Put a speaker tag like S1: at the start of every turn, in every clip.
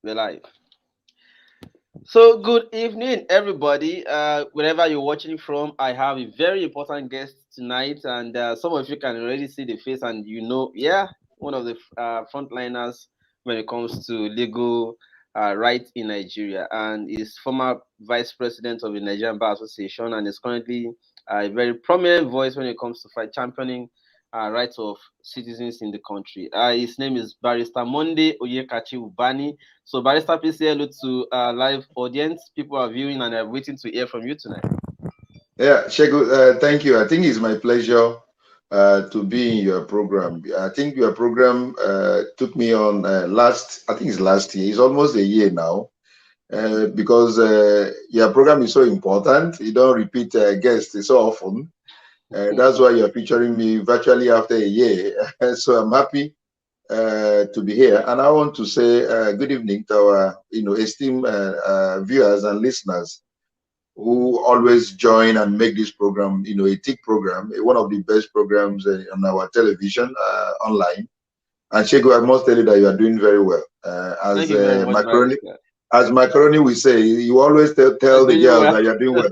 S1: We're live. So, good evening, everybody. Wherever you're watching from, I have a very important guest tonight, and some of you can already see the face, and yeah, one of the frontliners when it comes to legal rights in Nigeria, and is former vice president of the Nigerian Bar Association, and is currently a very prominent voice when it comes to fight championing rights of citizens in the country. His name is Barrister Monday Oyekachi Ubani. So, Barrister, please say hello to live audience. People are viewing and are waiting to hear from you tonight.
S2: Yeah, Shegu, thank you. I think it's my pleasure to be in your program. I think your program took me on I think it's last year. It's almost a year now because your program is so important. You don't repeat guests so often. That's why you're featuring me virtually after a year. So I'm happy to be here. And I want to say good evening to our, esteemed viewers and listeners who always join and make this program, a TIC program, one of the best programs on our television online. And Shego, I must tell you that you are doing very well.
S1: Thank you very much, Barrister.
S2: As macaroni we say, you always tell the girls that you are doing well.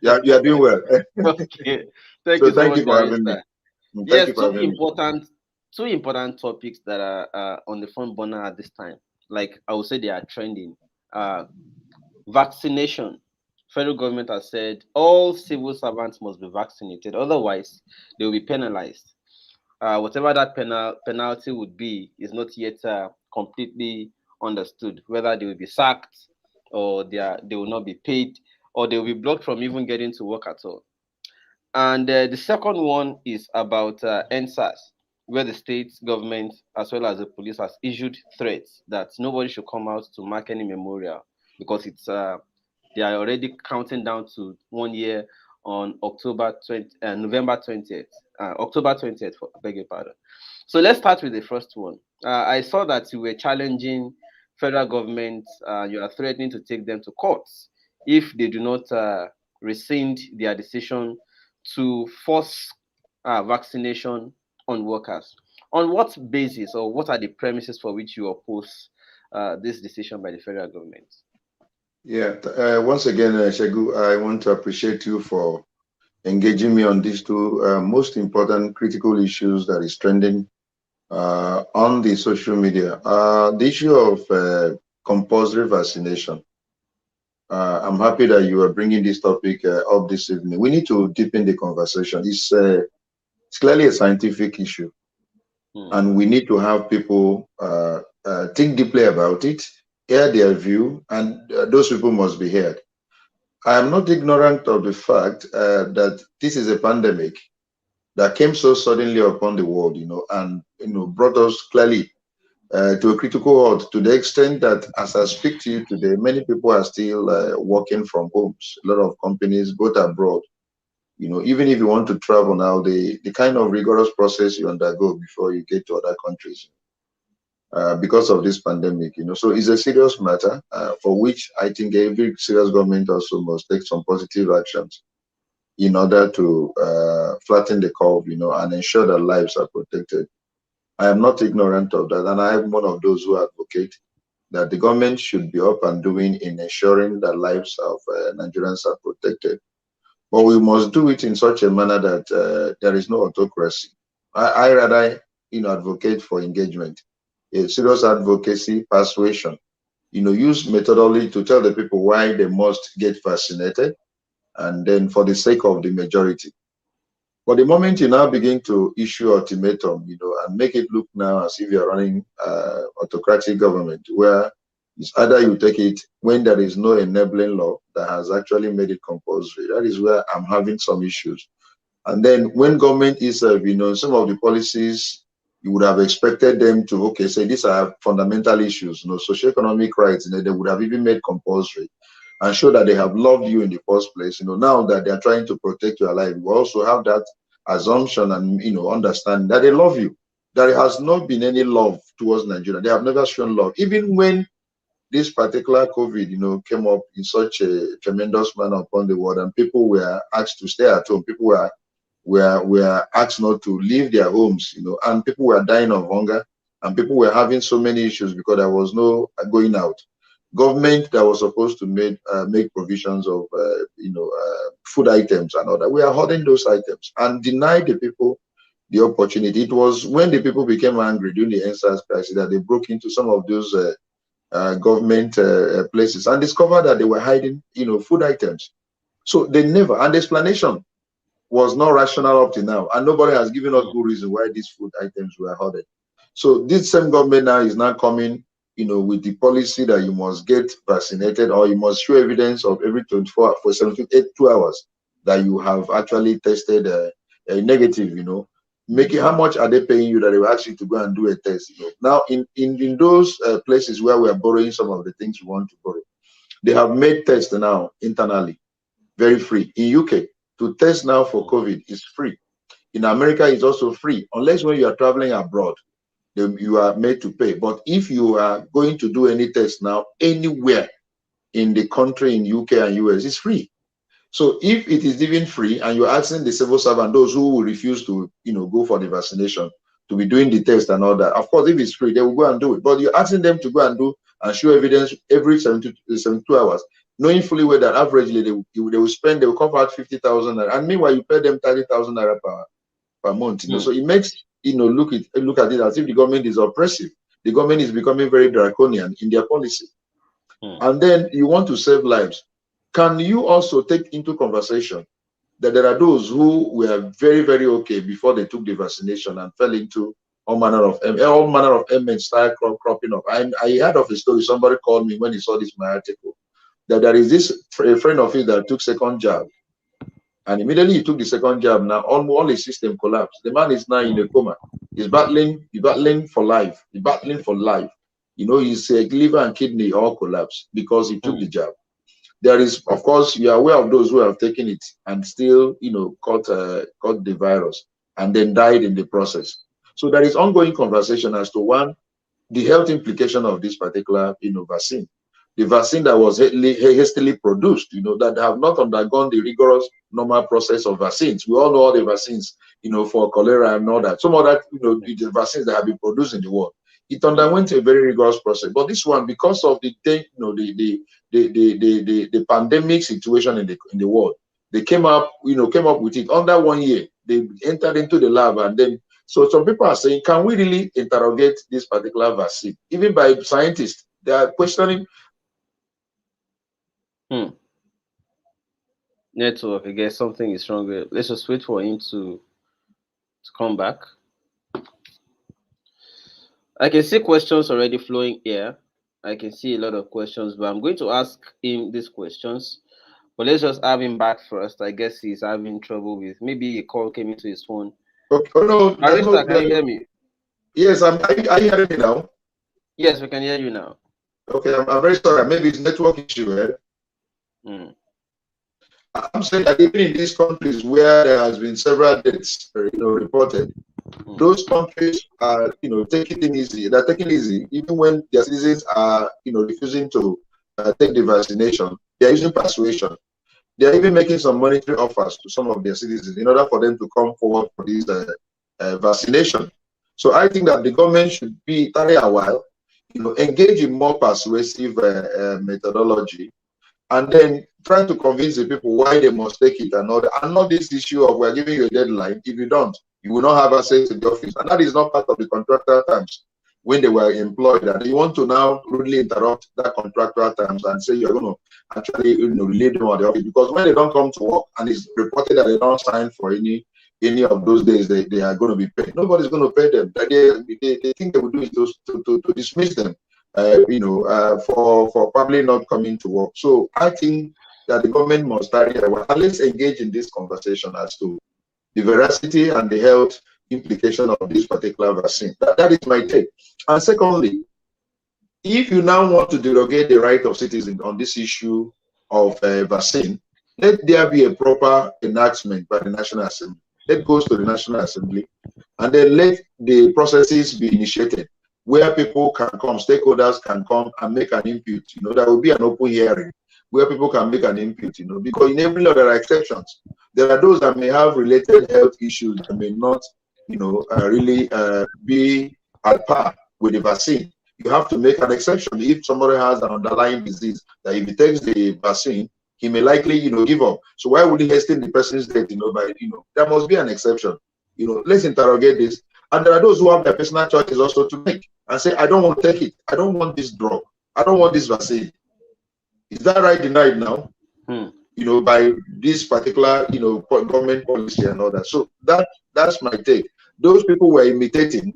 S2: You are doing well.
S1: Okay, thank
S2: So
S1: you so
S2: thank
S1: much,
S2: you for having me.
S1: Barrister.
S2: Thank
S1: Yes,
S2: you for having me.
S1: two important topics that are on the front burner at this time. Like I would say, they are trending. Uh, Vaccination. Federal government has said all civil servants must be vaccinated, otherwise they will be penalized. Whatever that penalty would be is not yet completely understood. Whether they will be sacked, or they will not be paid, or they will be blocked from even getting to work at all. And the second one is about EndSARS, where the state government as well as the police has issued threats that nobody should come out to mark any memorial because they are already counting down to 1 year on November 20th, October 20th, for I beg your pardon. So let's start with the first one. I saw that you were challenging federal government. You are threatening to take them to court if they do not rescind their decision to force vaccination on workers. On what basis, or what are the premises for which you oppose this decision by the federal government?
S2: Yeah. Once again, Shegu, I want to appreciate you for engaging me on these two most important critical issues that is trending on the social media. The issue of compulsory vaccination. I'm happy that you are bringing this topic up this evening. We need to deepen the conversation. It's clearly a scientific issue, and we need to have people think deeply about it, hear their view, and those people must be heard. I am not ignorant of the fact that this is a pandemic that came so suddenly upon the world, and brought us clearly to a critical halt to the extent that, as I speak to you today, many people are still working from homes. A lot of companies, both abroad, even if you want to travel now, the kind of rigorous process you undergo before you get to other countries because of this pandemic, So it's a serious matter for which I think every serious government also must take some positive actions in order to flatten the curve, and ensure that lives are protected. I am not ignorant of that, and I am one of those who advocate that the government should be up and doing in ensuring that lives of Nigerians are protected. But we must do it in such a manner that there is no autocracy. I rather, advocate for engagement, a serious advocacy, persuasion. Use methodology to tell the people why they must get vaccinated, and then for the sake of the majority. But the moment you now begin to issue ultimatum, and make it look now as if you're running autocratic government, where it's either you take it when there is no enabling law that has actually made it compulsory. That is where I'm having some issues. And then when government is, some of the policies, you would have expected them to, okay, say these are fundamental issues, socioeconomic rights, and they would have even made compulsory and show that they have loved you in the first place. Now that they are trying to protect your life, you also have that assumption and understanding that they love you. There has not been any love towards Nigeria. They have never shown love, even when this particular COVID, came up in such a tremendous manner upon the world, and people were asked to stay at home. People were asked not to leave their homes, and people were dying of hunger. and people were having so many issues because there was no going out. Government that was supposed to make provisions of food items and all that, we are hoarding those items and deny the people the opportunity. It was when the people became angry during the EndSARS crisis that they broke into some of those government places and discovered that they were hiding, food items. So they never, and the explanation was not rational up to now, and nobody has given us good reason why these food items were hoarded. So this same government now is now coming, with the policy that you must get vaccinated or you must show evidence of every 24 for 72 hours that you have actually tested negative. Making how much are they paying you that they will ask you to go and do a test? Now in those places where we are borrowing some of the things we want to borrow, they have made tests now internally very free. In UK, to test now for COVID is free. In America, it's also free, unless when you are traveling abroad, you are made to pay. But if you are going to do any test now anywhere in the country, in UK and US, it's free. So if it is even free and you're asking the civil servant, those who will refuse to, go for the vaccination, to be doing the test and all that, of course, if it's free, they will go and do it. But you're asking them to go and do and show evidence every 72 hours, knowing fully well that averagely they will cover out 50,000 naira, and meanwhile you pay them 30,000 naira per month. So it makes look at it as if the government is oppressive. The government is becoming very draconian in their policy. And then you want to save lives. Can you also take into conversation that there are those who were very, very okay before they took the vaccination and fell into all manner of ailments started cropping up? I heard of a story. Somebody called me when he saw this my article, that there is this a friend of his that took second jab, and immediately he took the second jab. Now all his system collapsed. The man is now in a coma. He's battling for life. He's battling for life. His liver and kidney all collapsed because he took the jab. There is, of course, you are aware of those who have taken it and still, caught the virus and then died in the process. So there is ongoing conversation as to one, the health implication of this particular, vaccine. The vaccine that was hastily produced, that have not undergone the rigorous normal process of vaccines. We all know all the vaccines, for cholera and all that. Some of that, the vaccines that have been produced in the world. It underwent a very rigorous process. But this one, because of the pandemic situation in the world, they came up with it under 1 year. They entered into the lab, and then so some people are saying, can we really interrogate this particular vaccine? Even by scientists, they are questioning.
S1: Network, I guess something is wrong with it. Let's just wait for him to come back. I can see questions already flowing here. I can see a lot of questions, but I'm going to ask him these questions. But let's just have him back first. I guess he's having trouble with, maybe a call came into his phone.
S2: Okay. Oh, no,
S1: Arista, can you hear me?
S2: Yes, are you hearing me now?
S1: Yes, we can hear you now.
S2: Okay, I'm very sorry. Maybe it's network issue. I'm saying that even in these countries where there has been several deaths, reported, those countries are, taking it easy. They're taking it easy, even when their citizens are, refusing to take the vaccination. They're using persuasion. They're even making some monetary offers to some of their citizens in order for them to come forward for this vaccination. So I think that the government should tarry a while, engage in more persuasive methodology, and then try to convince the people why they must take it and not this issue of we're giving you a deadline. If you don't, you will not have access to the office. And that is not part of the contractual terms when they were employed. And you want to now rudely interrupt that contractual terms and say you're going to actually relieve them on the office. Because when they don't come to work and it's reported that they don't sign for any of those days, they are going to be paid. Nobody's going to pay them. They think they will do it to dismiss them, for probably not coming to work. So I think that the government must tarry a while. And let's engage in this conversation as to the veracity and the health implication of this particular vaccine. That is my take. And secondly, if you now want to derogate the right of citizens on this issue of vaccine, let there be a proper enactment by the National Assembly. Let goes to the National Assembly, and then let the processes be initiated where people can come, stakeholders can come and make an input. There will be an open hearing where people can make an input, because in every law there are exceptions. There are those that may have related health issues that may not, really be at par with the vaccine. You have to make an exception if somebody has an underlying disease that if he takes the vaccine, he may likely, give up. So why would he hasten the person's death, by, there must be an exception. Let's interrogate this. And there are those who have their personal choices also to make and say, I don't want to take it. I don't want this drug. I don't want this vaccine. Is that right denied now? By this particular, government policy and all that. So that's my take. Those people were imitating.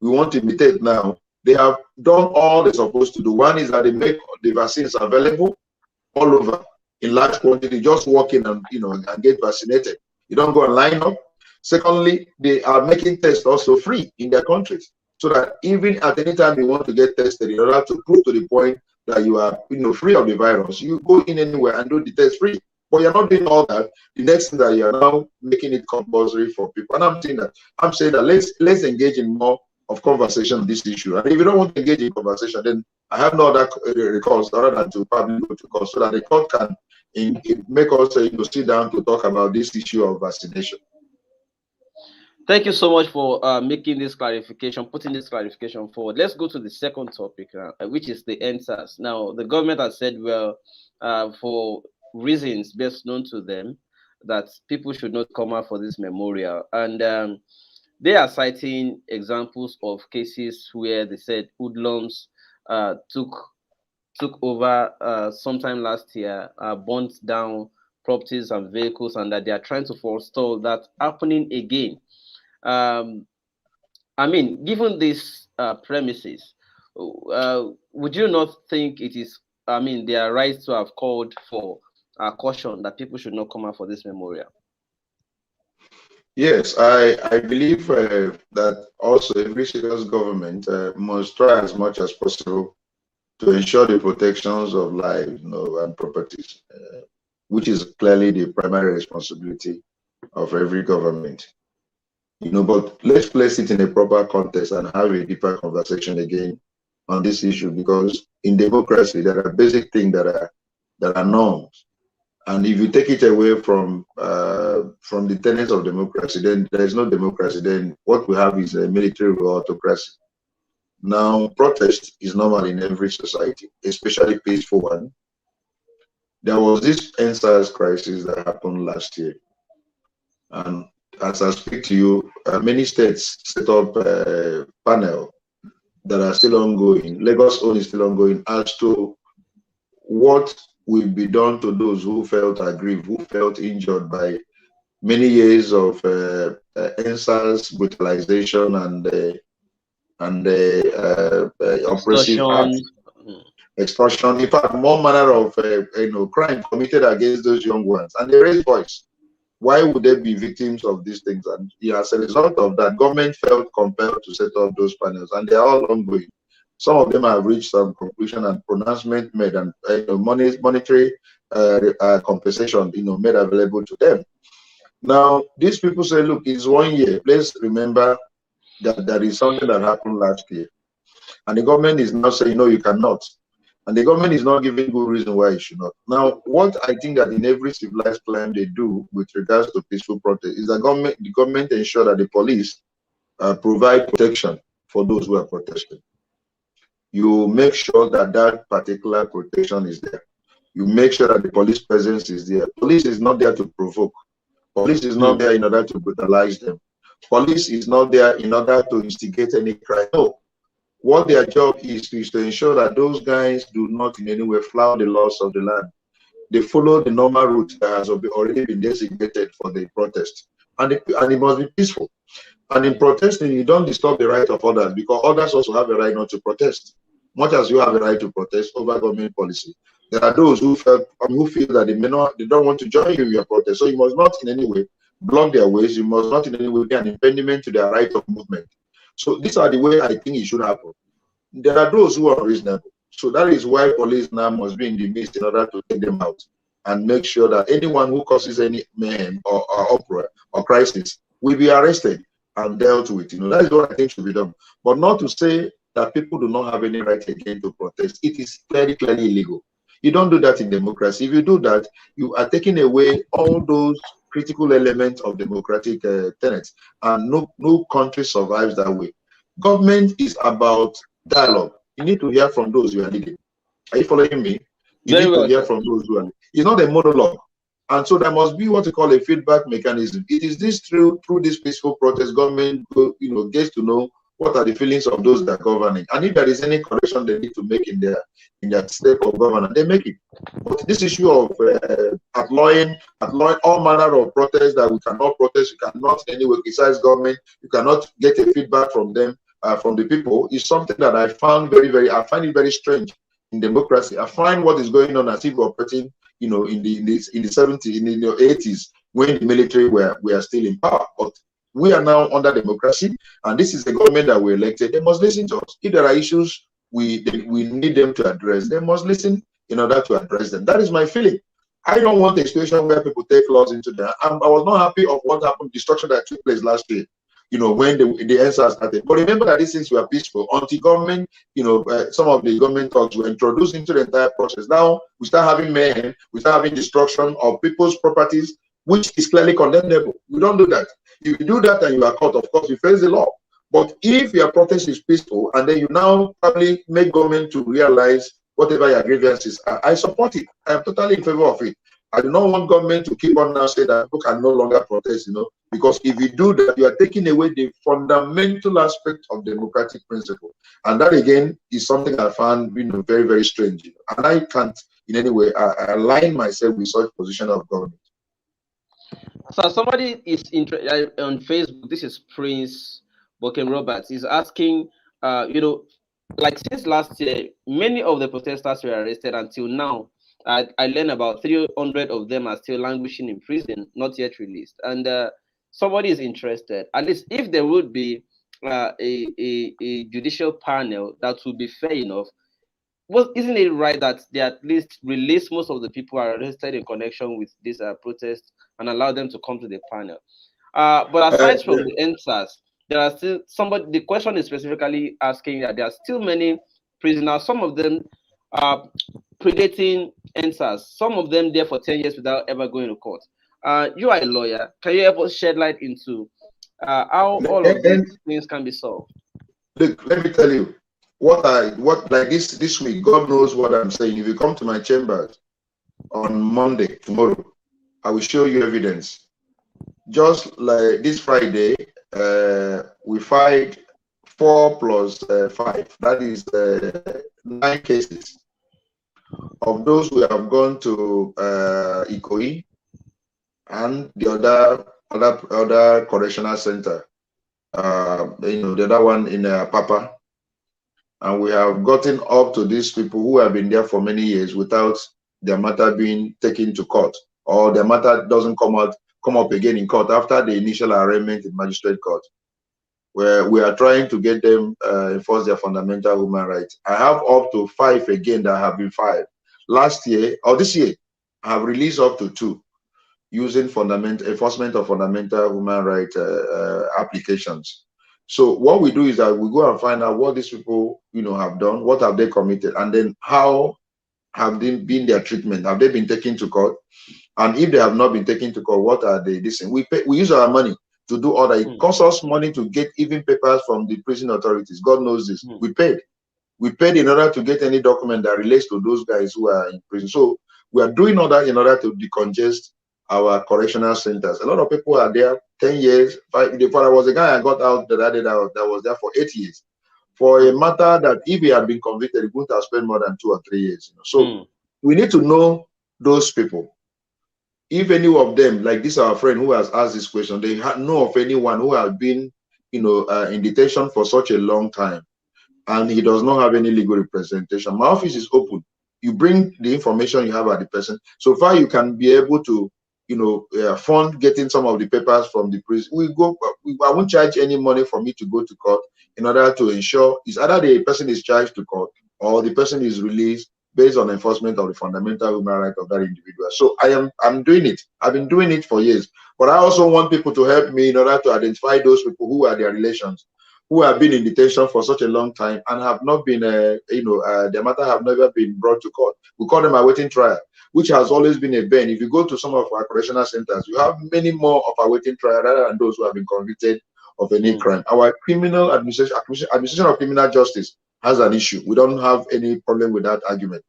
S2: We want to imitate now. They have done all they're supposed to do. One is that they make the vaccines available all over in large quantity. Just walk in and and get vaccinated. You don't go and line up. Secondly, they are making tests also free in their countries, so that even at any time you want to get tested, in order to prove to the point that you are free of the virus, you go in anywhere and do the test free. But you're not doing all that. The next thing that you're now making it compulsory for people. And I'm saying that let's engage in more of conversation on this issue. And if you don't want to engage in conversation, then I have no other recourse other than to probably go to court, so that the court can make us sit down to talk about this issue of vaccination.
S1: Thank you so much for making this clarification, putting this clarification forward. Let's go to the second topic, which is the EndSARS. Now, the government has said, well, for reasons best known to them, that people should not come out for this memorial. And they are citing examples of cases where they said hoodlums took over sometime last year, burnt down properties and vehicles, and that they are trying to forestall that happening again. I mean, given these premises, would you not think it is, they are right to have called for caution that people should not come out for this memorial?
S2: Yes, I believe that also every serious government must try as much as possible to ensure the protections of lives, and properties, which is clearly the primary responsibility of every government. But let's place it in a proper context and have a deeper conversation again on this issue, because in democracy there are basic things that are norms, and if you take it away from the tenets of democracy, then there is no democracy. Then what we have is a military or autocracy. Now, protest is normal in every society, especially peaceful one. There was this EndSARS crisis that happened last year, and as I speak to you, many states set up a panel that are still ongoing. Lagos own is still ongoing as to what will be done to those who felt aggrieved, who felt injured by many years of EndSARS brutalization and oppressive acts, extortion. In fact, more manner of crime committed against those young ones, and they raised voice. Why would they be victims of these things? And as a result of that, government felt compelled to set up those panels, and they are all ongoing. Some of them have reached some conclusion and pronouncement made, and monetary compensation, made available to them. Now, these people say, look, it's 1 year. Let's remember that there is something that happened last year, and the government is now saying, no, you cannot. And the government is not giving good reason why it should not. Now, what I think that in every civilized climate they do with regards to peaceful protest is the government ensure that the police provide protection for those who are protesting. You make sure that that particular protection is there. You make sure that the police presence is there. Police is not there to provoke. Police is not there in order to brutalize them. Police is not there in order to instigate any crime. No. What their job is to ensure that those guys do not in any way flout the laws of the land. They follow the normal route that has already been designated for the protest. And it must be peaceful. And in protesting, you don't disturb the right of others, because others also have a right not to protest. Much as you have a right to protest over government policy, there are those who feel that they don't want to join you in your protest. So you must not in any way block their ways. You must not in any way be an impediment to their right of movement. So these are the way I think it should happen. There are those who are reasonable. So that is why police now must be in the midst in order to take them out and make sure that anyone who causes any mayhem or uproar or crisis will be arrested and dealt with. That is what I think should be done. But not to say that people do not have any right again to protest. It is very clearly illegal. You don't do that in democracy. If you do that, you are taking away all those critical elements of democratic tenets, and no country survives that way. Government is about dialogue. You need to hear from those you are leading. Are you following me? You
S1: Very
S2: need to
S1: well,
S2: hear
S1: sir.
S2: from those who are. It's not a monologue. And so there must be what you call a feedback mechanism. It is this through this peaceful protest, government gets to know what are the feelings of those that are governing. And if there is any correction they need to make in their step of governance, they make it. But this issue of outlawing all manner of protests that we cannot protest, you cannot in any way criticize government, you cannot get a feedback from them, from the people, is something that I find I find it very strange in democracy. I find what is going on as if we're operating, in the 70s, in the 80s, when the military were still in power. But we are now under democracy, and this is the government that we elected. They must listen to us. If there are issues we need them to address, they must listen in order to address them. That is my feeling. I don't want a situation where people take laws into their. I was not happy of what happened, destruction that took place last year. When the EndSARS started. But remember that these things were peaceful until government, some of the government talks were introduced into the entire process. Now we start having mayhem, we start having destruction of people's properties, which is clearly condemnable. We don't do that. If you do that and you are caught, of course, you face the law. But if your protest is peaceful and then you now probably make government to realize whatever your grievances are, I support it. I am totally in favor of it. I do not want government to keep on now saying that people can no longer protest, because if you do that, you are taking away the fundamental aspect of democratic principle. And that, again, is something I found, very, very strange. And I can't in any way align myself with such position of government.
S1: So somebody is on Facebook. This is Prince Boken Roberts. Is asking, like since last year, many of the protesters were arrested. Until now, I learned about 300 of them are still languishing in prison, not yet released. And somebody is interested. At least if there would be a judicial panel that would be fair enough. Well, isn't it right that they at least release most of the people who are arrested in connection with this protest and allow them to come to the panel? But aside from the EndSARS, there are still somebody. The question is specifically asking that there are still many prisoners. Some of them are predating EndSARS. Some of them there for 10 years without ever going to court. You are a lawyer. Can you help us shed light into how all of these things can be solved?
S2: Look, let me tell you. What like this week, God knows what I'm saying. If you come to my chambers on Monday, tomorrow, I will show you evidence. Just like this Friday, we filed 4 plus 5. That is 9 cases. Of those, we have gone to Ikoyi and the other correctional center. The other one in Papa. And we have gotten up to these people who have been there for many years without their matter being taken to court, or their matter doesn't come up again in court after the initial arraignment in magistrate court, where we are trying to get them enforce their fundamental human rights. I have up to 5 again that have been filed. Last year or this year, I have released up to 2 using enforcement of fundamental human rights applications. So what we do is that we go and find out what these people, have done, what have they committed, and then how have they been their treatment? Have they been taken to court? And if they have not been taken to court, what are they? We use our money to do all that. It costs us money to get even papers from the prison authorities. God knows this. We paid in order to get any document that relates to those guys who are in prison. So we are doing all that in order to decongest our correctional centers. A lot of people are there 10 years. There was a guy I got out that was there for 8 years for a matter that if he had been convicted, he wouldn't have spent more than 2 or 3 years. So we need to know those people. If any of them, like this our friend who has asked this question, they know of anyone who has been, in detention for such a long time, and he does not have any legal representation, my office is open. You bring the information you have about the person. So far, you can be able to, fund getting some of the papers from the prison. I won't charge any money for me to go to court in order to ensure it's either the person is charged to court or the person is released based on enforcement of the fundamental human right of that individual. So I'm doing it. I've been doing it for years. But I also want people to help me in order to identify those people who are their relations, who have been in detention for such a long time and have not been, their matter have never been brought to court. We call them awaiting trial, which has always been a bane. If you go to some of our correctional centers, you have many more of awaiting trial rather than those who have been convicted of any crime. Our criminal administration of criminal justice has an issue. We don't have any problem with that argument.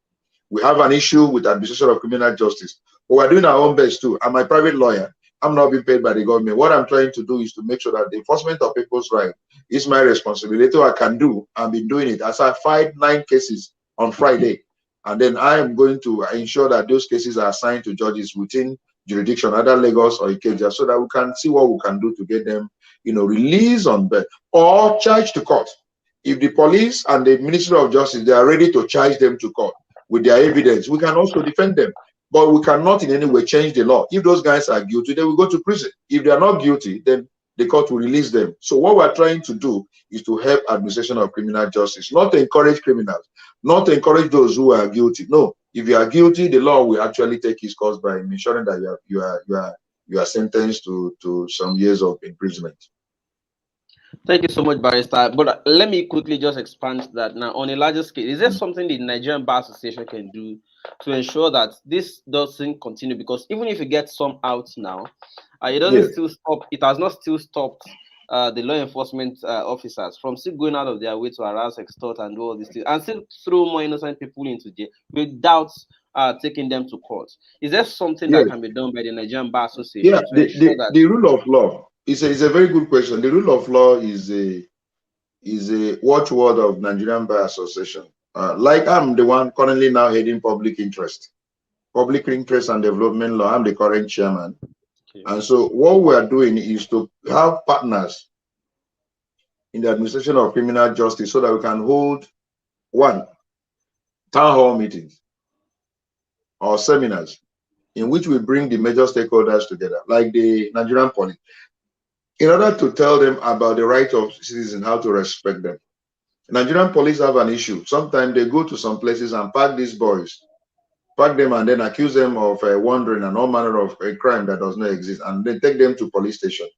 S2: We have an issue with administration of criminal justice. But we're doing our own best too. I'm a private lawyer. I'm not being paid by the government. What I'm trying to do is to make sure that the enforcement of people's rights is my responsibility. What I can do, I've been doing it. As I filed 9 cases on Friday, and then I am going to ensure that those cases are assigned to judges within jurisdiction, either Lagos or Ikeja, so that we can see what we can do to get them, released on bail or charged to court. If the police and the Ministry of Justice, they are ready to charge them to court with their evidence, we can also defend them. But we cannot in any way change the law. If those guys are guilty, they will go to prison. If they are not guilty, then the court will release them. So what we're trying to do is to help administration of criminal justice, not to encourage criminals, not to encourage those who are guilty. No, if you are guilty, the law will actually take its course by ensuring that you are sentenced to some years of imprisonment.
S1: Thank you so much, Barrister. But let me quickly just expand that now on a larger scale. Is there something the Nigerian Bar Association can do to ensure that this doesn't continue? Because even if you get some out now, it doesn't still stop. It has not still stopped the law enforcement officers from still going out of their way to harass, extort, and do all these things, and still throw more innocent people into jail without taking them to court. Is there something that can be done by the Nigerian Bar Association to ensure that
S2: the rule of law is a very good question. The rule of law is a watchword of Nigerian Bar Association. Like I'm the one currently now heading public interest and development law. I'm the current chairman. Okay. And so what we are doing is to have partners in the administration of criminal justice so that we can hold town hall meetings or seminars in which we bring the major stakeholders together, like the Nigerian police, in order to tell them about the rights of citizens, how to respect them. Nigerian police have an issue. Sometimes they go to some places and pack these boys, pack them and then accuse them of wandering and all manner of a crime that does not exist, and they take them to police station.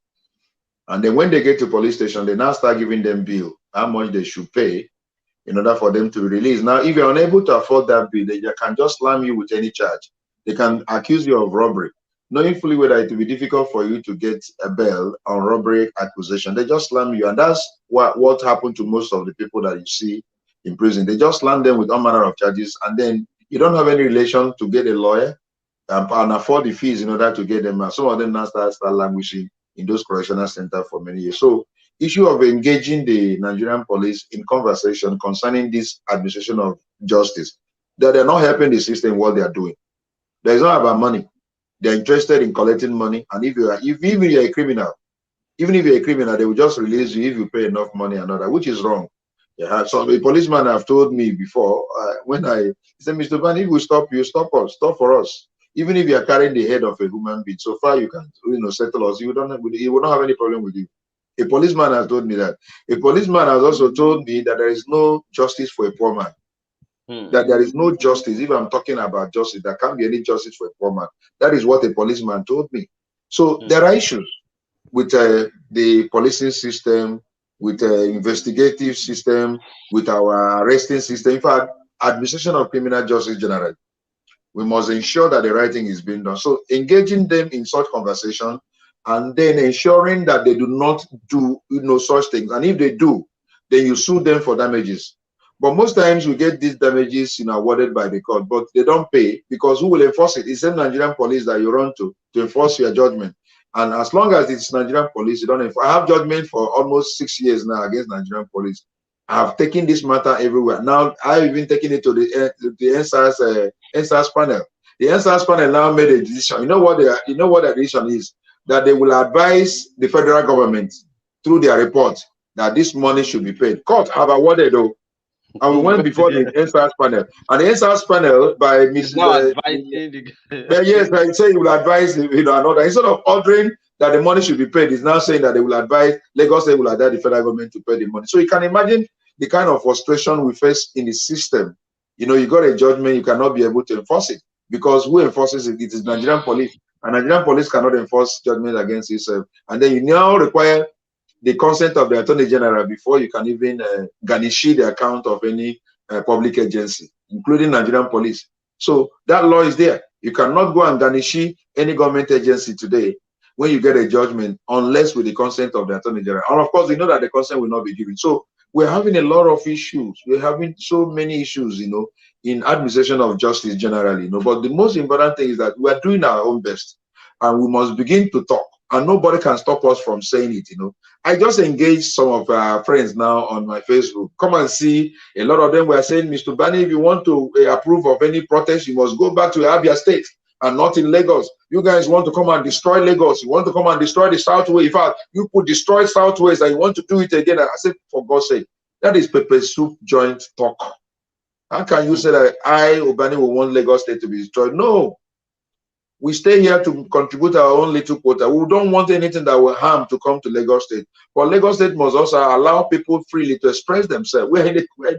S2: And then when they get to police station, they now start giving them bill, how much they should pay in order for them to be released. Now, if you're unable to afford that bill, they can just slam you with any charge. They can accuse you of robbery, knowing fully whether it will be difficult for you to get a bail on robbery accusation. They just slam you, and that's what happened to most of the people that you see in prison. They just slam them with all manner of charges, and then you don't have any relation to get a lawyer and afford the fees in order to get them out. Some of them now start languishing in those correctional centers for many years. So, issue of engaging the Nigerian police in conversation concerning this administration of justice, that they're not helping the system what they are doing. It's not about money. They're interested in collecting money, and even if you're a criminal, they will just release you if you pay enough money and all that, which is wrong. Yeah. So a policeman have told me before he said, Mr. Ubani, if we stop you, stop for us. Even if you are carrying the head of a human being, so far you can settle us. He will not have any problem with you. A policeman has told me that. A policeman has also told me that there is no justice for a poor man. That there is no justice. If I'm talking about justice, there can't be any justice for a poor man. That is what a policeman told me. So there are issues with the policing system, with the investigative system, with our arresting system. In fact, administration of criminal justice generally. We must ensure that the right thing is being done. So engaging them in such conversation, and then ensuring that they do not do such things. And if they do, then you sue them for damages. But most times we get these damages awarded by the court, but they don't pay, because who will enforce it? It's the Nigerian police that you run to enforce your judgment. And as long as it's Nigerian police, you don't enforce. I have judgment for almost 6 years now against Nigerian police. I have taken this matter everywhere. Now I've even taken it to the EndSARS panel. The EndSARS panel now made a decision. You know what the decision is? That they will advise the federal government through their report that this money should be paid. Court have awarded though. And we went before the EndSARS panel. And the EndSARS panel by Mrs. Yes, I say you will advise another. Instead of ordering that the money should be paid, is now saying that they will advise, Lagos State will advise the federal government to pay the money. So you can imagine the kind of frustration we face in the system. You got a judgment, you cannot be able to enforce it, because who enforces it? It is Nigerian police. And Nigerian police cannot enforce judgment against itself. And then you now require the consent of the Attorney General before you can even garnish the account of any public agency, including Nigerian police. So that law is there. You cannot go and garnish any government agency today when you get a judgment, unless with the consent of the Attorney General. And of course, we know that the consent will not be given. So we're having a lot of issues. We're having so many issues, in administration of justice generally, But the most important thing is that we are doing our own best, and we must begin to talk, and nobody can stop us from saying it, I just engaged some of our friends now on my Facebook. Come and see. A lot of them were saying, Mr. Ubani, if you want to approve of any protest, you must go back to Abia State and not in Lagos. You guys want to come and destroy Lagos. You want to come and destroy the Southwest. In fact, you could destroy Southwest and you want to do it again. I said, for God's sake, that is pepper soup joint talk. How can you say that I, Ubani, will want Lagos State to be destroyed? No. We stay here to contribute our own little quota. We don't want anything that will harm to come to Lagos State. But Lagos State must also allow people freely to express themselves.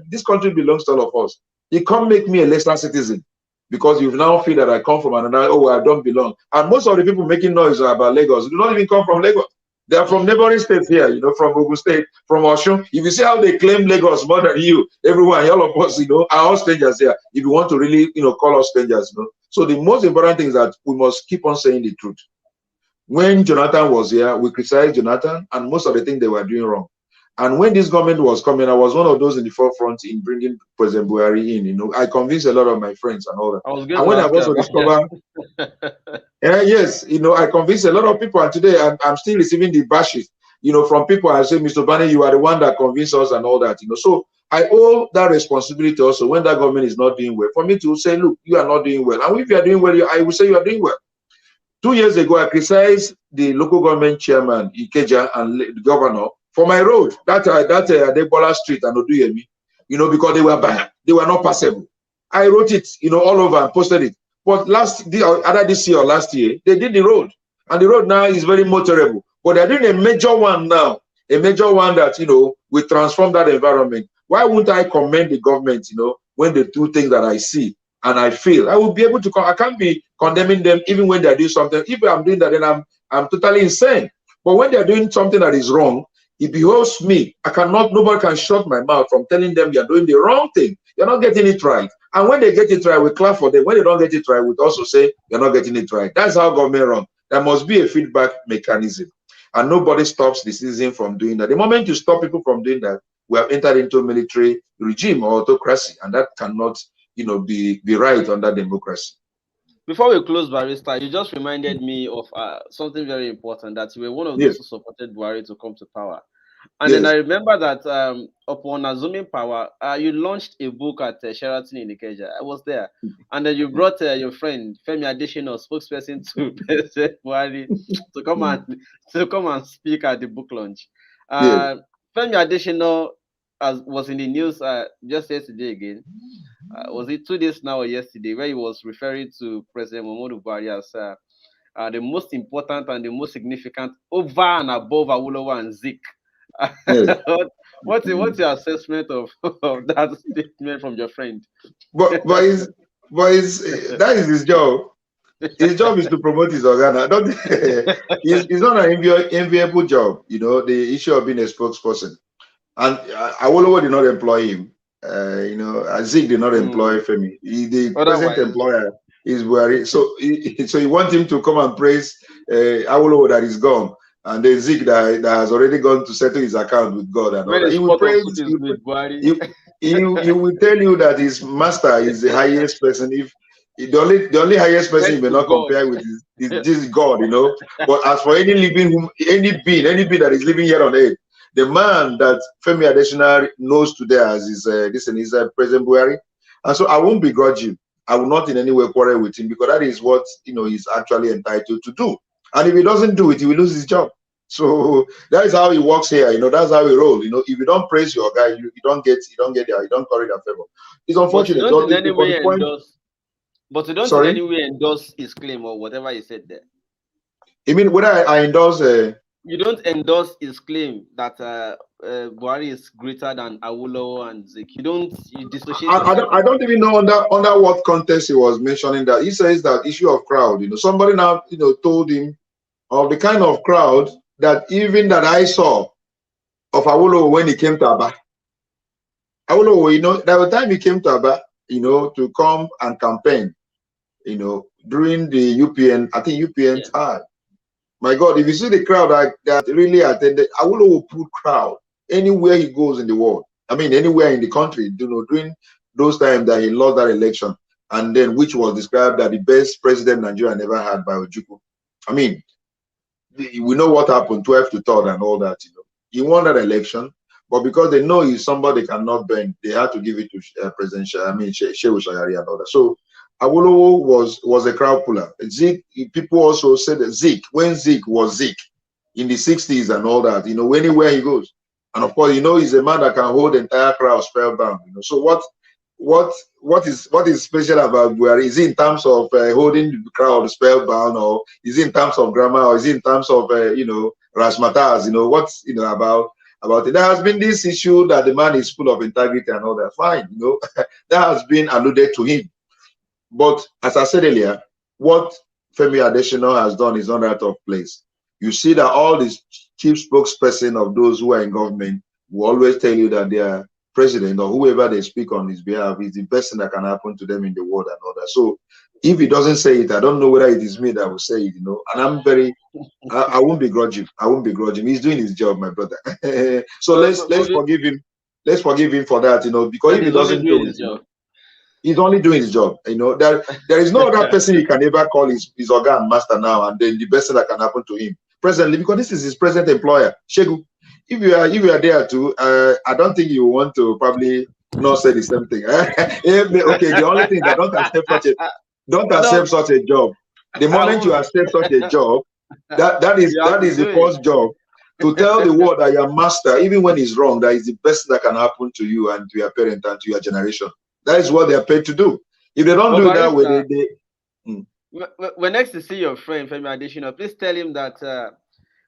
S2: This country belongs to all of us. You can't make me a lesser citizen because you now feel that I come from another, I don't belong. And most of the people making noise about Lagos do not even come from Lagos. They are from neighboring states here, from Ogun State, from Osun. If you see how they claim Lagos more than you, everyone, all of us, are all strangers here. If you want to really, call us strangers, So the most important thing is that we must keep on saying the truth. When Jonathan was here, we criticized Jonathan and most of the things they were doing wrong. And when this government was coming, I was one of those in the forefront in bringing President Buhari in. I convinced a lot of my friends and all that. And when I've also discovered, yes, I convinced a lot of people, and today I'm still receiving the bashes, from people. I say, Mr. Bani, you are the one that convinced us and all that, So I owe that responsibility also when that government is not doing well, for me to say, look, you are not doing well. And if you are doing well, I will say you are doing well. 2 years ago, I criticized the local government chairman, Ikeja, and the governor for my road, that Adebola Street and Oduyemi, because they were bad. They were not passable. I wrote it, all over and posted it. But either this year or last year, they did the road. And the road now is very motorable. But they're doing a major one now, a major one that, will transform that environment. Why wouldn't I commend the government, when they do things that I see and I feel? I will be able to, I can't be condemning them even when they're doing something. If I'm doing that, then I'm totally insane. But when they're doing something that is wrong, it behoves me. Nobody can shut my mouth from telling them you're doing the wrong thing. You're not getting it right. And when they get it right, we clap for them. When they don't get it right, we also say you're not getting it right. That's how government runs. There must be a feedback mechanism. And nobody stops the citizen from doing that. The moment you stop people from doing that, we have entered into a military regime or autocracy. And that cannot, be right under democracy.
S1: Before we close, Barrister, you just reminded me of something very important, that you were one of those who supported Buhari to come to power. And then I remember that upon assuming power, you launched a book at Sheraton in Ikeja. I was there. And then you brought your friend, Femi Adesina, spokesperson to President Buhari, to come and speak at the book launch. Femi Adesina was in the news just yesterday again. Was it 2 days now or yesterday, where he was referring to President Muhammadu Buhari as the most important and the most significant over and above Awolowo and Zik. What's your assessment of that statement from your friend?
S2: But that is his job. His job is to promote his organa. It's not an enviable job, the issue of being a spokesperson. And Awolowo did not employ him. Zik did not employ Femi. The present employer is Buhari. So you want him to come and praise Awolowo that is gone, and then Zik that has already gone to settle his account with God and all that. He will praise he will tell you that his master is the highest person. If the only highest person he may not compare with is this God, But as for any being that is living here on earth, the man that Femi Adesina knows today as is President Buhari. And so I won't begrudge him. I will not in any way quarrel with him, because that is what he's actually entitled to do. And if he doesn't do it, he will lose his job. So that is how he works here. That's how he rolls. If you don't praise your guy, you don't get there. You don't carry that favor. It's unfortunate.
S1: But you don't in any way endorse his claim or whatever he said there.
S2: You mean whether I endorse?
S1: You don't endorse his claim that Buhari is greater than Awolowo and Zik. You dissociate.
S2: I don't even know under what context he was mentioning that. He says that issue of crowd. Somebody now told him of the kind of crowd that even that I saw of Awolowo when he came to Aba. Awolowo, there was time he came to Aba, to come and campaign, during the UPN, I think UPN time. My God, if you see the crowd that really attended, Awolowo put crowd anywhere he goes in the world. I mean, anywhere in the country, during those times that he lost that election, and then which was described as the best president Nigeria never had by Ojukwu. I mean, we know what happened, 12 to 3rd and all that. He won that election, but because they know he's somebody cannot bend, they had to give it to President Shehu Shagari and all that. So Awolowo was a crowd puller. Zeke, people also said that Zeke, when Zeke was Zeke in the 60s and all that, anywhere he goes. And of course, he's a man that can hold the entire crowd spellbound. So what is special about Buhari? Is it in terms of holding the crowd spellbound, or is it in terms of grammar, or is it in terms of razzmatazz? What's about it? There has been this issue that the man is full of integrity and all that. Fine, that has been alluded to him. But as I said earlier, what Femi Adesina has done is not out of place. You see that all these chief spokesperson of those who are in government will always tell you that their president or whoever they speak on his behalf is the best thing that can happen to them in the world and all that. So if he doesn't say it, I don't know whether it is me that will say it, And I'm I won't begrudge him. I won't begrudge him. He's doing his job, my brother. So let's forgive him. Let's forgive him for that, because if he doesn't do his job, he's only doing his job. There is no other person he can ever call his organ master now, and then the best thing that can happen to him presently, because this is his present employer, Shegu. If you are there too, I don't think you want to probably not say the same thing. Okay, the only thing that don't accept such a job. The moment you accept such a job, that is the first job, to tell the world that your master, even when he's wrong, that is the best that can happen to you and to your parent and to your generation. That is what they are paid to do. If they don't do it that way,
S1: when next to see your friend Femi Adesina, please tell him that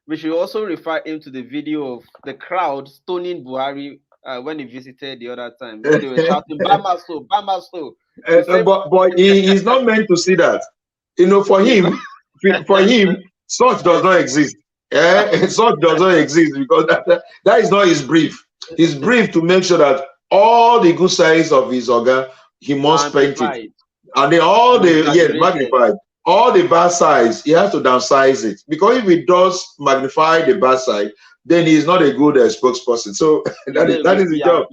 S1: we should also refer him to the video of the crowd stoning Buhari when he visited the other time. When they were shouting, Bamaso, Bamaso.
S2: But he is not meant to see that. For him, such does not exist. Such does not exist, because that is not his brief. His brief to make sure that all the good sides of his organ, he must paint it. And then magnified. All the bad sides, he has to downsize it. Because if he does magnify the bad side, then he is not a good spokesperson. So that is the job.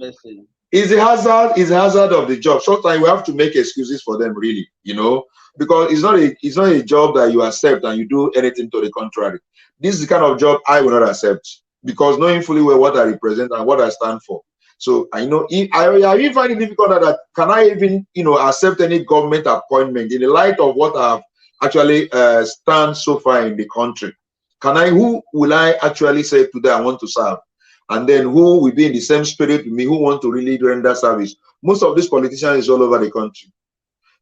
S2: It's a hazard of the job. Sometimes we have to make excuses for them, really, because it's not a job that you accept and you do anything to the contrary. This is the kind of job I will not accept, because knowing fully well what I represent and what I stand for. So I even find it difficult that can I even accept any government appointment in the light of what I've actually stand so far in the country. Who will I actually say today I want to serve? And then who will be in the same spirit with me, who want to really render service? Most of these politicians is all over the country.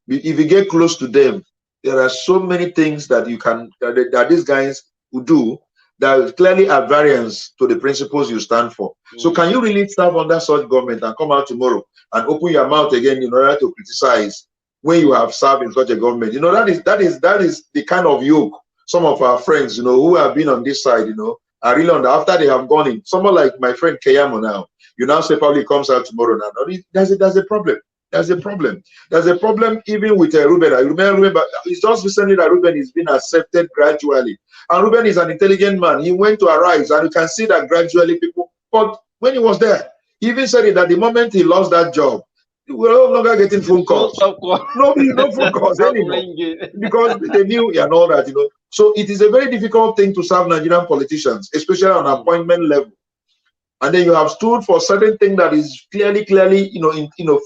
S2: If you get close to them, there are so many things that that these guys will do that clearly are variance to the principles you stand for. So can you really serve under such government and come out tomorrow and open your mouth again in order to criticize when you have served in such a government? That is the kind of yoke some of our friends, who have been on this side, are really on after they have gone in. Someone like my friend Keyamo now, you now say probably comes out tomorrow now. There's a problem. There's a problem. There's a problem even with Ruben. I remember it's just recently that Ruben is being accepted gradually. And Ruben is an intelligent man. He went to Arise, and you can see that gradually people. But when he was there, he even said it that the moment he lost that job, we were no longer getting phone calls. No phone calls anymore, because they knew and all that, So it is a very difficult thing to serve Nigerian politicians, especially on appointment level. And then you have stood for certain thing that is clearly,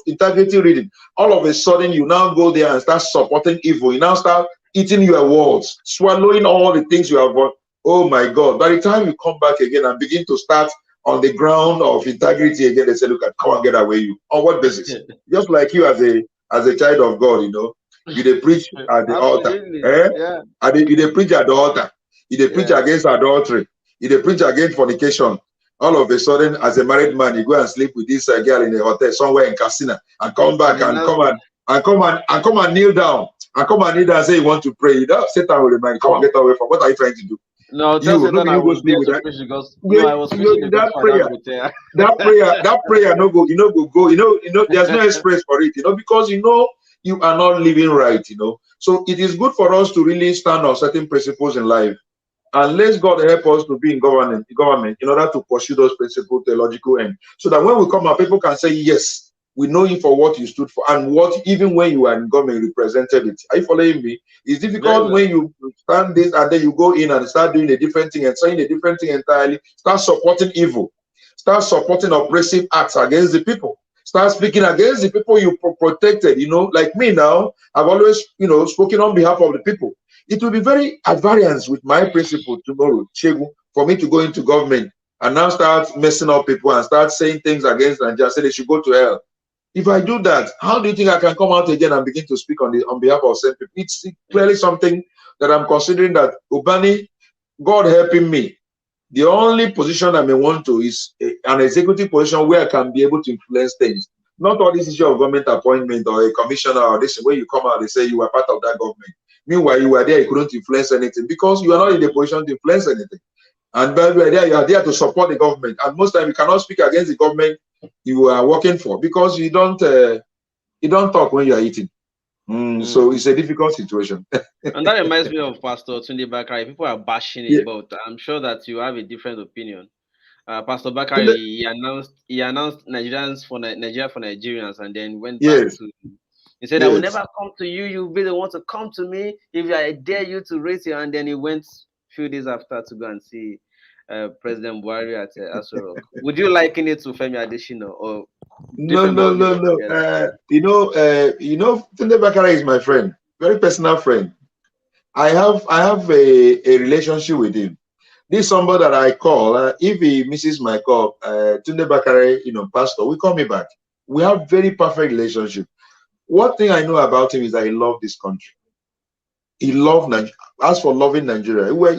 S2: integrity reading. All of a sudden, you now go there and start supporting evil. You now start eating your words, swallowing all the things you have got. Oh my God! By the time you come back again and begin to start on the ground of integrity again, they say, "Look, come and get away you." On what basis? Just like you as a child of God, you dey preach at the altar. You dey preach at the altar. You dey preach against adultery. You dey preach against fornication. All of a sudden, as a married man, you go and sleep with this girl in a hotel somewhere in Casina, and come back and come and kneel down, and say you want to pray. Satan will remind you, come and get away from. What are you trying to do?
S1: No, tell Satan I was there to preach because I was preaching
S2: that prayer. That prayer no go. There's no express for it. Because you are not living right. So it is good for us to really stand on certain principles in life. Unless God help us to be in government in order to pursue those principles to a logical end. So that when we come out, people can say, yes, we know you for what you stood for and what, even when you were in government, you represented it. Are you following me? It's
S1: Very
S2: difficult
S1: well.
S2: when you stand this and then you go in and start doing a different thing and saying a different thing entirely, start supporting evil, start supporting oppressive acts against the people, start speaking against the people you protected. Like me now, I've always, spoken on behalf of the people. It will be very at variance with my principle tomorrow, Chegu, for me to go into government and now start messing up people and start saying things against Nigeria, say they should go to hell. If I do that, how do you think I can come out again and begin to speak on behalf of same people? It's clearly something that I'm considering that Ubani, God helping me. The only position I may want to is an executive position where I can be able to influence things. Not all this issue of government appointment or a commissioner or this where you come out, they say you were part of that government. Meanwhile, you were there, you couldn't influence anything because you are not in a position to influence anything. And when you are there to support the government. And most time you cannot speak against the government you are working for because you don't talk when you are eating. So it's a difficult situation.
S1: And that reminds me of Pastor Tunde Bakari. People are bashing
S2: Yeah.
S1: him, but I'm sure that you have a different opinion. Pastor Bakari,
S2: Tunde,
S1: he announced Nigeria for Nigerians, and then went back
S2: yes,
S1: to. He said, "I will
S2: yes.
S1: never come to you. You really want to come to me. If I dare you to raise your hand." Then he went a few days after to go and see President Buhari at Aso Rock. Would you liken it to Femi Adesina or
S2: No,
S1: different
S2: no,
S1: ballgame
S2: no, no.
S1: altogether?
S2: Tunde Bakara is my friend, very personal friend. I have a relationship with him. This is somebody that I call. If he misses my call, Tunde Bakare, pastor, we call me back. We have very perfect relationship. One thing I know about him is that he loved this country. He loved Nigeria. As for loving Nigeria, well,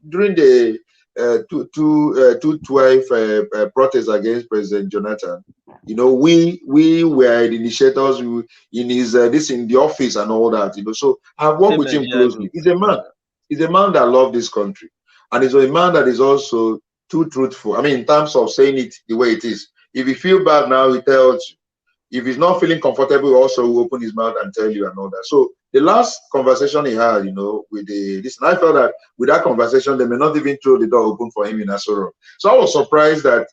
S2: during the 212 protest against President Jonathan, we were the initiators in his in the office and all that. So I've worked
S1: Same
S2: with him
S1: Nigeria
S2: closely.
S1: group.
S2: He's a man. He's a man that loves this country, and he's a man that is also too truthful. I mean, in terms of saying it the way it is. If you feel bad now, he tells you. If he's not feeling comfortable, he also will open his mouth and tell you and all that. So the last conversation he had, with this, and I felt that with that conversation, they may not even throw the door open for him in Aso Rock. So I was surprised that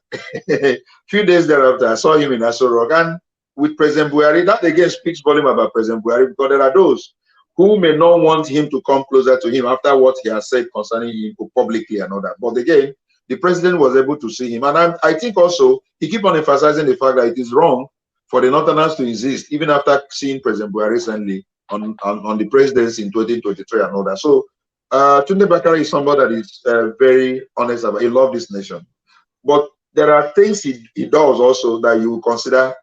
S2: a few days thereafter, I saw him in Aso Rock. And with President Buhari, that again speaks volume about President Buhari, because there are those who may not want him to come closer to him after what he has said concerning him publicly and all that. But again, the president was able to see him. And I think also he keep on emphasizing the fact that it is wrong for the Northerners to exist, even after seeing President Buhari recently on the presidency in 2023 and all that. So Tunde Bakari is somebody that is very honest about. He loves this nation, but there are things he does also that you consider,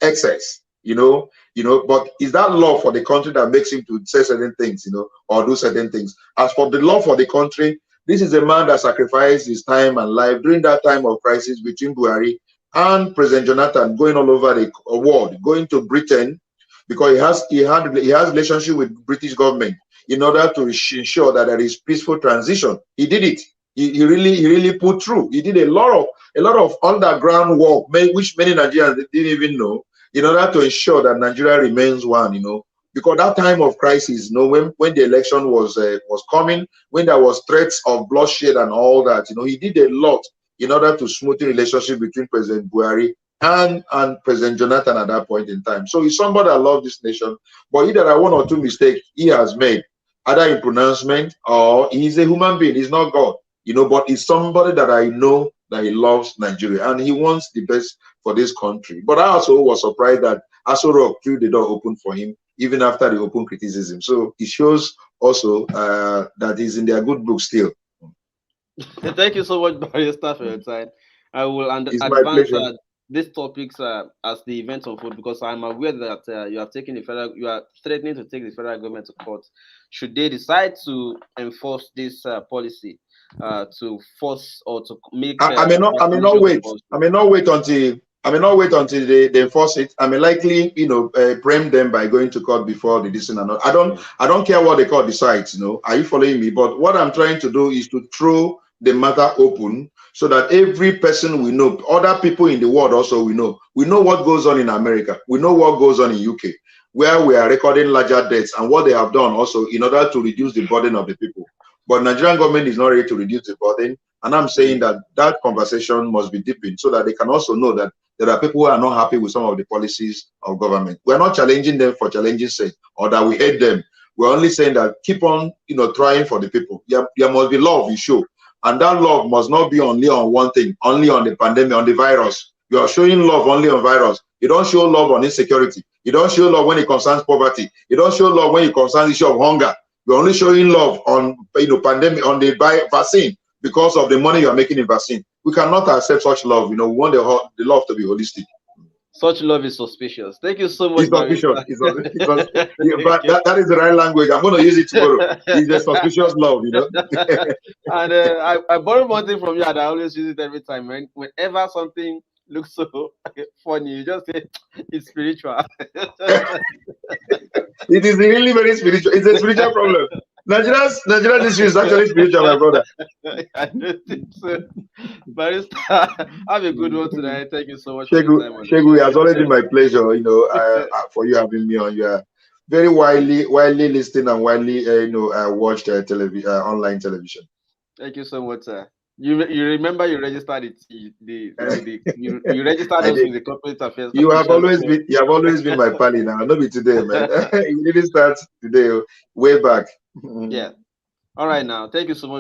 S2: excess. But is that love for the country that makes him to say certain things, or do certain things? As for the love for the country, this is a man that sacrificed his time and life during that time of crisis between Buhari and President Jonathan, going all over the world, going to Britain, because he has relationship with British government in order to ensure that there is peaceful transition. He did it. He really put through. He did a lot of underground work, which many Nigerians didn't even know, in order to ensure that Nigeria remains one. Because that time of crisis, when the election was coming, when there was threats of bloodshed and all that, he did a lot in order to smooth the relationship between President Buhari and President Jonathan at that point in time. So he's somebody that loves this nation, but either there are one or two mistakes he has made, either in pronouncement or he's a human being, he's not God, but he's somebody that I know that he loves Nigeria and he wants the best for this country. But I also was surprised that Aso Rock threw the door open for him, even after the open criticism. So it shows also that he's in their good book still.
S1: Thank you so much, Barrister, for your time. I will
S2: It's my
S1: advance
S2: pleasure.
S1: these topics as the event unfold, because I'm aware that you are threatening to take the federal government to court should they decide to enforce this policy, to force or to make
S2: I may not. I may not
S1: vaccination
S2: wait.
S1: compulsory.
S2: I may not wait until. I may not wait until they enforce it. I may likely, frame them by going to court before the decision. I don't.
S1: Yeah.
S2: I don't care what the court decides. Are you following me? But what I'm trying to do is to throw the matter open so that every person we know, other people in the world also we know. We know what goes on in America. We know what goes on in UK, where we are recording larger deaths and what they have done also in order to reduce the burden of the people. But Nigerian government is not ready to reduce the burden. And I'm saying that that conversation must be deepened so that they can also know that there are people who are not happy with some of the policies of government. We're not challenging them for challenging sake or that we hate them. We're only saying that keep on, trying for the people. There must be love you show. And that love must not be only on one thing, only on the pandemic, on the virus. You are showing love only on virus. You don't show love on insecurity. You don't show love when it concerns poverty. You don't show love when it concerns issue of hunger. You're only showing love on pandemic, on the vaccine because of the money you are making in vaccine. We cannot accept such love. We want the love to be holistic.
S1: Such love is suspicious. Thank you so much,
S2: It's suspicious. But that is the right language. I'm going to use it tomorrow. It's a suspicious love,
S1: And I borrow one thing from you, and I always use it every time. Whenever something looks so funny, you just say it's spiritual.
S2: It is really very spiritual. It's a spiritual problem. Nigeria's issue is actually spiritual, my brother.
S1: I don't think so. Barrister, have a good one tonight. Thank you so much.
S2: Shegu, it has always been my pleasure, for you having me on. You are very widely listened and widely, watched online television.
S1: Thank you so much, sir. You remember you registered you registered us with the corporate affairs.
S2: You have always been my pally now. Not be today, man. You didn't start today, way back.
S1: Yeah. All right now. Thank you so much.